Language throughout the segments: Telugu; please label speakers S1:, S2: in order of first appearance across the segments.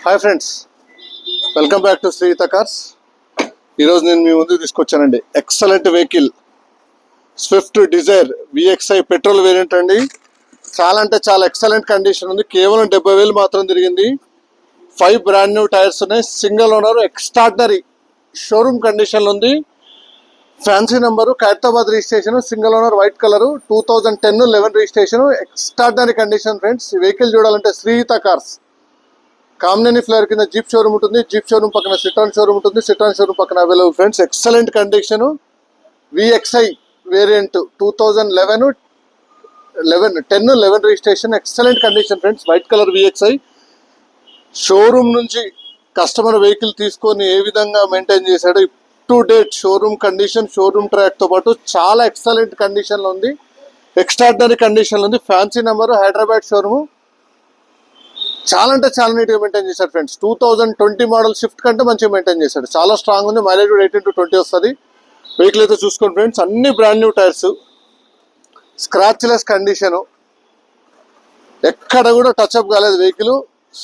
S1: Hi friends, welcome back to Sritha cars. ఈరోజు నేను మీ ముందుకు తీసుకొచ్చానండి excellent vehicle Swift Dzire VXI petrol variant అండి. చాలా అంటే చాలా ఎక్సలెంట్ కండిషన్ ఉంది. కేవలం 70,000 మాత్రం తిరిగింది. 5 బ్రాండ్ న్యూ టైర్స్ ఉన్నాయి. సింగిల్ ఓనర్, ఎక్స్ట్రాడినరీ షోరూమ్ కండిషన్లో ఉంది. Fancy number, Khairatabad registration, single owner, white colour, 2010-11 registration, extraordinary condition friends. ఈ వెహికల్ చూడాలంటే శ్రీత కార్స్ కామినేని ఫ్లేవర్ కింద జీప్ షోరూమ్ ఉంటుంది. జీప్ షోరూమ్ పక్కన సిట్రాన్ షోరూమ్ ఉంటుంది. సిట్రాన్ షోరూమ్ పక్కన available friends. Excellent condition VXi variant 2010-11 registration, excellent condition friends. White colour VXi showroom నుంచి కస్టమర్ వెహికల్ తీసుకొని ఏ విధంగా మెయింటైన్ చేశాడో up to date showroom condition, showroom ట్రాక్తో పాటు చాలా ఎక్సలెంట్ కండిషన్లో ఉంది. ఎక్స్ట్రాడినరీ కండిషన్లో ఉంది. Fancy number, Hyderabad showroom. చాలా అంటే చాలా నీట్గా మెయింటైన్ చేశాడు ఫ్రెండ్స్. 2020 మోడల్ షిఫ్ట్ కంటే మంచిగా మెయింటైన్ చేశాడు. చాలా స్ట్రాంగ్ ఉంది. మైలేజ్ 18-20 వస్తుంది. వెహికల్ అయితే చూసుకోండి ఫ్రెండ్స్. అన్ని brand new tyres, scratchless condition, ఎక్కడ కూడా టచ్అప్ కాలేదు vehicle.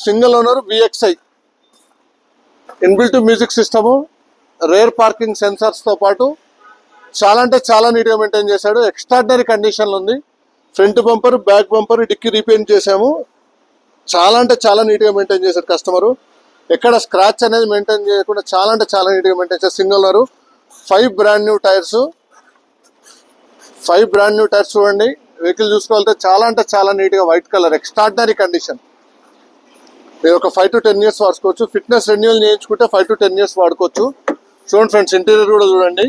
S1: Single owner, VXI, inbuilt music system, rear parking సెన్సార్స్తో పాటు చాలా అంటే చాలా నీట్గా మెయింటైన్ చేశాడు. ఎక్స్ట్రాడినరీ కండిషన్లో ఉంది. Front bumper, back bumper, dicky repaint చేశాము. చాలా అంటే చాలా నీట్గా మెయింటైన్ చేశారు కస్టమరు. ఎక్కడ స్క్రాచ్ అనేది మెయింటైన్ చేయకుండా చాలా అంటే చాలా నీట్గా మెయింటైన్ చేశారు. Single owner, 5 brand new tyres, 5 brand new tyres చూడండి. వెహికల్ చూసుకోవాలంటే చాలా అంటే చాలా నీట్గా వైట్ కలర్, ఎక్స్ట్రాడినరీ కండిషన్. మీరు ఒక 5 to 10 years వాడుకోవచ్చు. ఫిట్నెస్ రెన్యూవల్ చేయించుకుంటే 5 to 10 years వాడుకోవచ్చు. చూడండి ఫ్రెండ్స్, ఇంటీరియర్ కూడా చూడండి.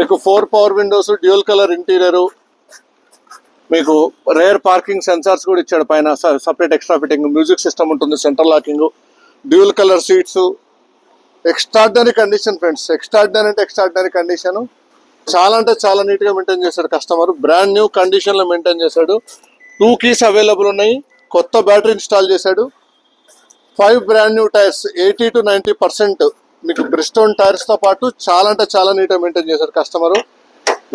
S1: మీకు 4 power windows, dual colour interior, మీకు రేర్ పార్కింగ్ సెన్సార్స్ కూడా ఇచ్చాడు. పైన separate extra fitting, music system ఉంటుంది, central locking, dual colour seats, extraordinary condition friends. Extraordinary అంటే ఎక్స్ట్రాడినరీ కండిషన్. చాలా అంటే చాలా నీట్గా మెయింటైన్ చేశాడు కస్టమర్. బ్రాండ్ న్యూ కండిషన్లో మెయింటైన్ చేశాడు. 2 keys అవైలబుల్ ఉన్నాయి. కొత్త బ్యాటరీ ఇన్స్టాల్ చేశాడు. 5 బ్రాండ్ న్యూ టైర్స్, 80-90% మీకు బ్రిస్టోన్ టైర్స్తో పాటు చాలా అంటే చాలా నీట్గా మెయింటైన్ చేశాడు కస్టమరు.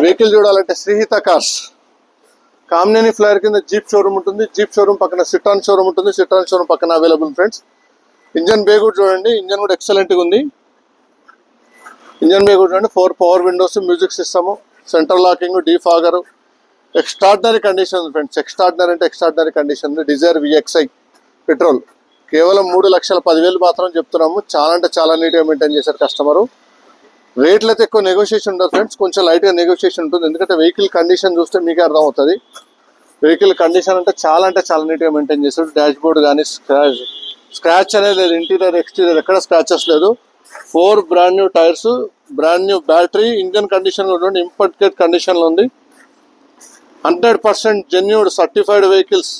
S1: వెహికల్ చూడాలంటే శ్రీహిత కార్స్ కామినేని ఫ్లైర్ కింద జీప్ షోరూమ్ ఉంటుంది. జీప్ షోరూమ్ పక్కన సిట్రాన్ షోరూమ్ ఉంటుంది. సిట్రాన్ షోరూమ్ పక్కన అవైలబుల్ ఫ్రెండ్స్. ఇంజన్ బే కూడా చూడండి. ఇంజన్ కూడా ఎక్సలెంట్గా ఉంది. ఇంజన్ బే కూడా చూడండి. 4 power windows, music system, central locking, defogger, extraordinary condition friends. Extraordinary అంటే extraordinary condition. Dzire VXI petrol కేవలం 3,10,000 మాత్రం చెప్తున్నాము. చాలా అంటే చాలా నీట్గా మెయింటైన్ చేశారు కస్టమరు. రేట్లు అయితే ఎక్కువ నెగోషియేషన్ ఉండదు ఫ్రెండ్స్. కొంచెం లైట్గా నెగోషియేషన్ ఉంటుంది. ఎందుకంటే వెహికల్ కండిషన్ చూస్తే మీకే అర్థం అవుతుంది. వెహికల్ కండిషన్ అంటే చాలా నీట్గా మెయింటైన్ చేశాడు. డాష్ బోర్డ్ కానీ స్క్రాచ్ అనేది లేదు. ఇంటీరియర్, ఎక్స్టీరియర్ ఎక్కడ స్క్రాచెస్ లేదు. 4 brand new tyres, brand new battery, engine condition చూడండి, ఇంపర్టెడ్ కండిషన్లో ఉంది. 100% జెన్యూడ్ సర్టిఫైడ్ వెహికల్స్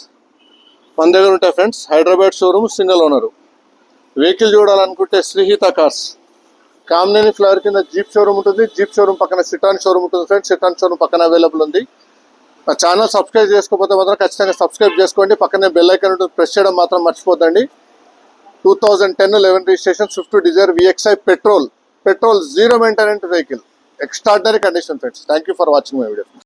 S1: మన దగ్గర ఉంటాయి friends. Hyderabad showroom, single owner. Vehicle చూడాలనుకుంటే శ్రీహిత కార్స్ కామినేని ఫ్లైర్ కింద జీప్ షోరూమ్ ఉంటుంది. జీప్ షోరూమ్ పక్కన సిట్రాన్ షోరూమ్ ఉంటుంది ఫ్రెండ్స్. సిట్రాన్ షోరూమ్ పక్కన అవైలబుల్ ఉంది. నా ఛానల్ సబ్స్క్రైబ్ చేసుకోకపోతే మాత్రం ఖచ్చితంగా సబ్స్క్రైబ్ చేసుకోండి. పక్కనే బెల్ ఐకాన్ ఉంటుంది, ప్రెస్ చేయడం మాత్రం మర్చిపోద్దండి. 2010-11 registration, Swift Dzire VXI petrol, 0 maintenance vehicle, extraordinary condition friends. Thank you for watching my video.